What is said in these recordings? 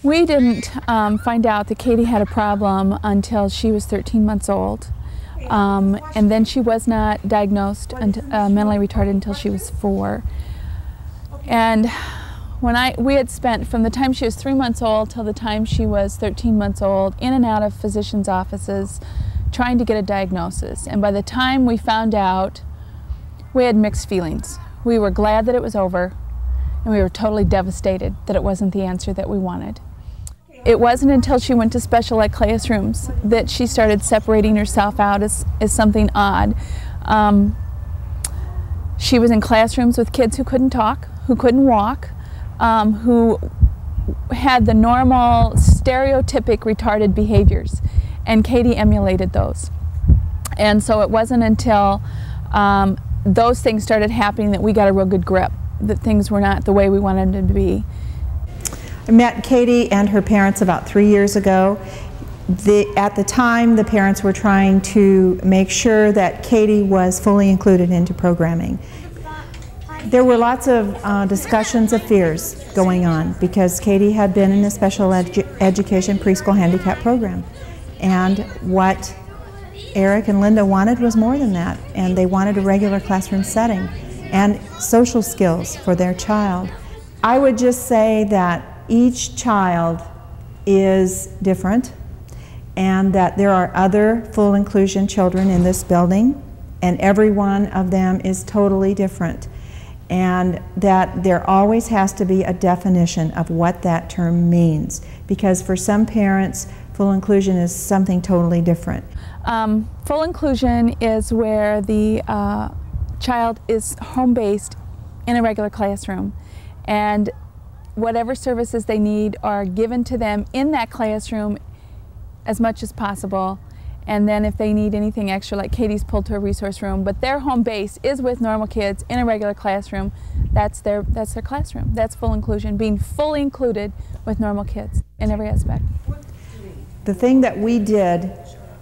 We didn't find out that Katie had a problem until she was 13 months old. And then she was not diagnosed mentally retarded until she was 4. And we had spent from the time she was 3 months old till the time she was 13 months old in and out of physicians' offices trying to get a diagnosis. And by the time we found out, we had mixed feelings. We were glad that it was over, and we were totally devastated that it wasn't the answer that we wanted. It wasn't until she went to special ed classrooms that she started separating herself out as something odd. She was in classrooms with kids who couldn't talk, who couldn't walk, who had the normal stereotypic retarded behaviors, and Katie emulated those. And so it wasn't until those things started happening that we got a real good grip that things were not the way we wanted them to be. I met Katie and her parents about 3 years ago. At the time, the parents were trying to make sure that Katie was fully included into programming. There were lots of discussions of fears going on because Katie had been in a special education preschool handicap program. And what Eric and Linda wanted was more than that, and they wanted a regular classroom setting and social skills for their child. I would just say that each child is different, and that there are other full inclusion children in this building, and every one of them is totally different, and that there always has to be a definition of what that term means, because for some parents full inclusion is something totally different. Full inclusion is where the child is home-based in a regular classroom, and whatever services they need are given to them in that classroom as much as possible. And then if they need anything extra, like Katie's pulled to a resource room, but their home base is with normal kids in a regular classroom, that's their classroom. That's full inclusion, being fully included with normal kids in every aspect. The thing that we did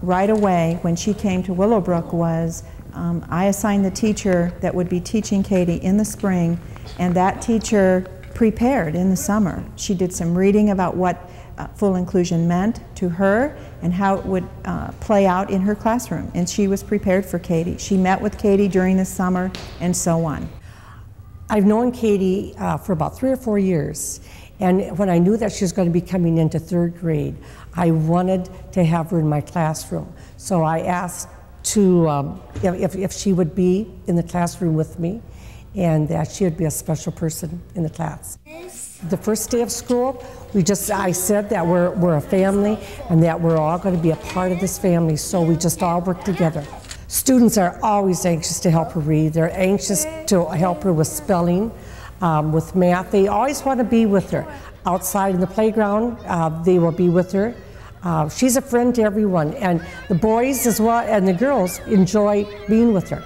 right away when she came to Willowbrook was I assigned the teacher that would be teaching Katie in the spring, and that teacher prepared in the summer. She did some reading about what full inclusion meant to her and how it would play out in her classroom, and she was prepared for Katie. She met with Katie during the summer and so on. I've known Katie for about 3 or 4 years, and when I knew that she was going to be coming into 3rd grade, I wanted to have her in my classroom. So I asked if she would be in the classroom with me, and that she would be a special person in the class. The first day of school, I said that we're a family and that we're all going to be a part of this family, so we just all work together. Students are always anxious to help her read. They're anxious to help her with spelling, with math. They always want to be with her. Outside in the playground, they will be with her. She's a friend to everyone, and the boys as well and the girls enjoy being with her.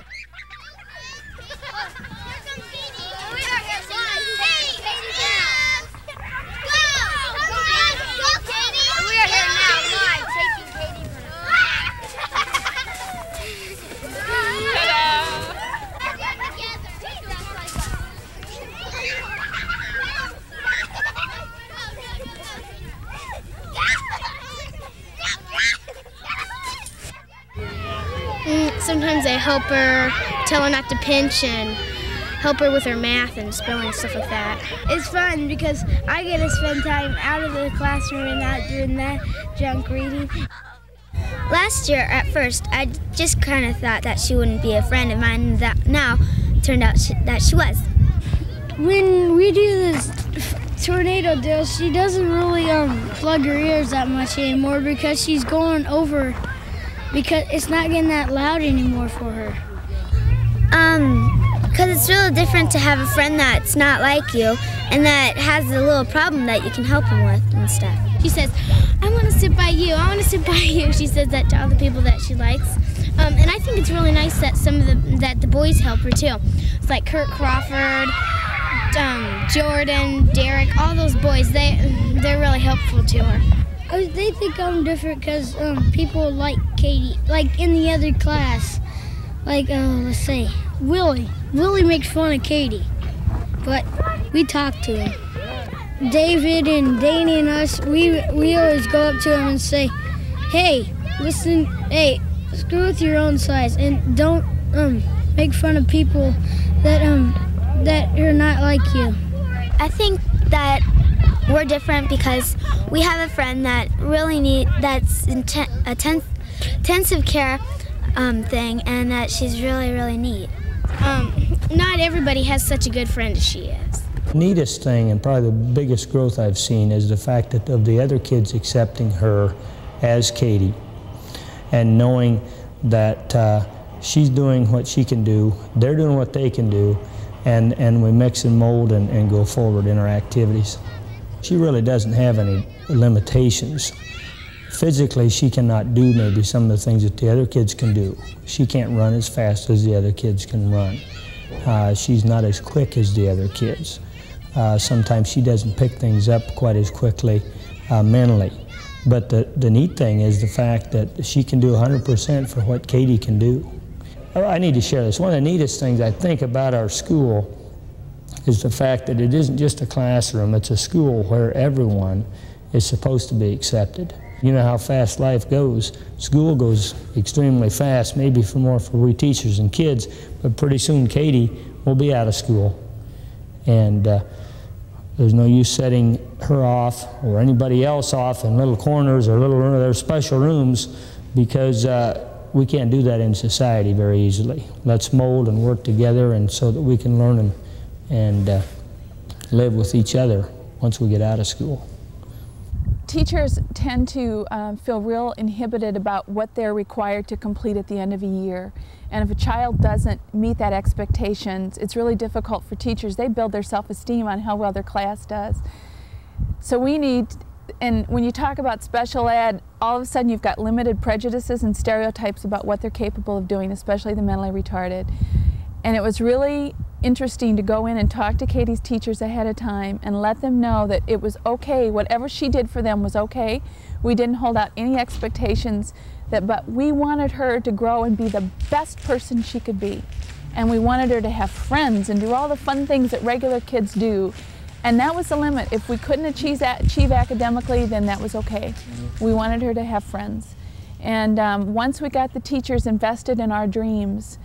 Sometimes I help her, tell her not to pinch, and help her with her math and spelling, stuff like that. It's fun because I get to spend time out of the classroom and not doing that junk reading. Last year, at first, I just kind of thought that she wouldn't be a friend of mine, and that now turned out that she was. When we do this tornado drill, she doesn't really plug her ears that much anymore because she's going over, because it's not getting that loud anymore for her. Because it's really different to have a friend that's not like you and that has a little problem that you can help them with and stuff. She says, I want to sit by you, I want to sit by you. She says that to all the people that she likes. And I think it's really nice that that the boys help her too. It's like Kurt Crawford, Jordan, Derek, all those boys, they're really helpful to her. They think I'm different because people like Katie, like in the other class. Like, let's say, Willie. Willie makes fun of Katie, but we talk to him. David and Danny and us, we always go up to him and say, hey, listen, hey, screw with your own size and don't make fun of people that are not like you. I think that we're different because we have a friend that really that's intensive care thing, and that she's really, really neat. Not everybody has such a good friend as she is. The neatest thing, and probably the biggest growth I've seen, is the fact that of the other kids accepting her as Katie and knowing that she's doing what she can do, they're doing what they can do, and we mix and mold and go forward in our activities. She really doesn't have any limitations. Physically, she cannot do maybe some of the things that the other kids can do. She can't run as fast as the other kids can run. She's not as quick as the other kids. Sometimes she doesn't pick things up quite as quickly mentally. But the neat thing is the fact that she can do 100% for what Katie can do. I need to share this. One of the neatest things I think about our school is the fact that it isn't just a classroom, it's a school where everyone is supposed to be accepted. You know how fast life goes. School goes extremely fast, maybe more for we teachers and kids, but pretty soon Katie will be out of school. And there's no use setting her off or anybody else off in little corners or their special rooms, because we can't do that in society very easily. Let's mold and work together, and so that we can learn and live with each other once we get out of school. Teachers tend to feel real inhibited about what they're required to complete at the end of a year. And if a child doesn't meet that expectations, it's really difficult for teachers. They build their self-esteem on how well their class does. So we need, and when you talk about special ed, all of a sudden you've got limited prejudices and stereotypes about what they're capable of doing, especially the mentally retarded. And it was really interesting to go in and talk to Katie's teachers ahead of time and let them know that it was okay, whatever she did for them was okay. We didn't hold out any expectations, but we wanted her to grow and be the best person she could be. And we wanted her to have friends and do all the fun things that regular kids do. And that was the limit. If we couldn't achieve academically, then that was okay. We wanted her to have friends. And once we got the teachers invested in our dreams,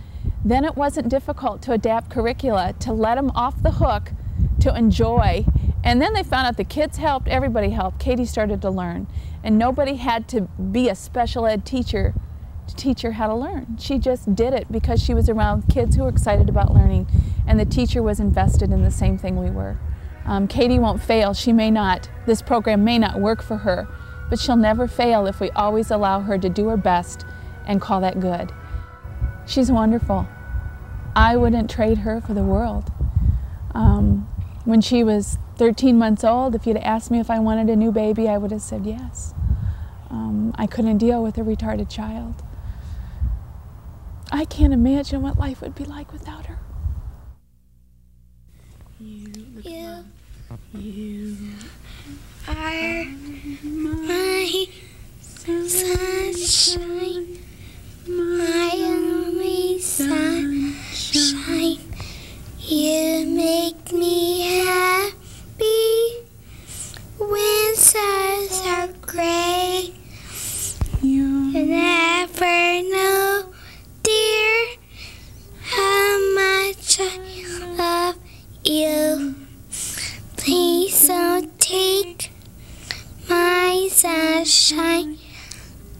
then it wasn't difficult to adapt curricula, to let them off the hook, to enjoy. And then they found out the kids helped, everybody helped. Katie started to learn. And nobody had to be a special ed teacher to teach her how to learn. She just did it because she was around kids who were excited about learning, and the teacher was invested in the same thing we were. Katie won't fail. She may not, this program may not work for her, but she'll never fail if we always allow her to do her best and call that good. She's wonderful. I wouldn't trade her for the world. When she was 13 months old, if you'd asked me if I wanted a new baby, I would have said yes. I couldn't deal with a retarded child. I can't imagine what life would be like without her. You are my sunshine, my only sunshine. You make me happy when skies are gray. You never know, dear, how much I love you. Please don't take my sunshine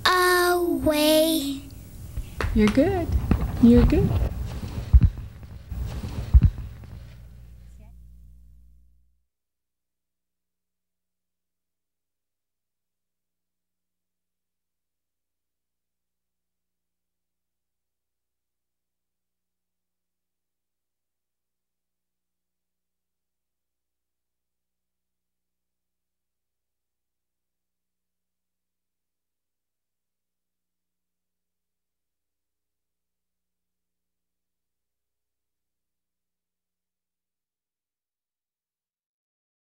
away. You're good. You're good.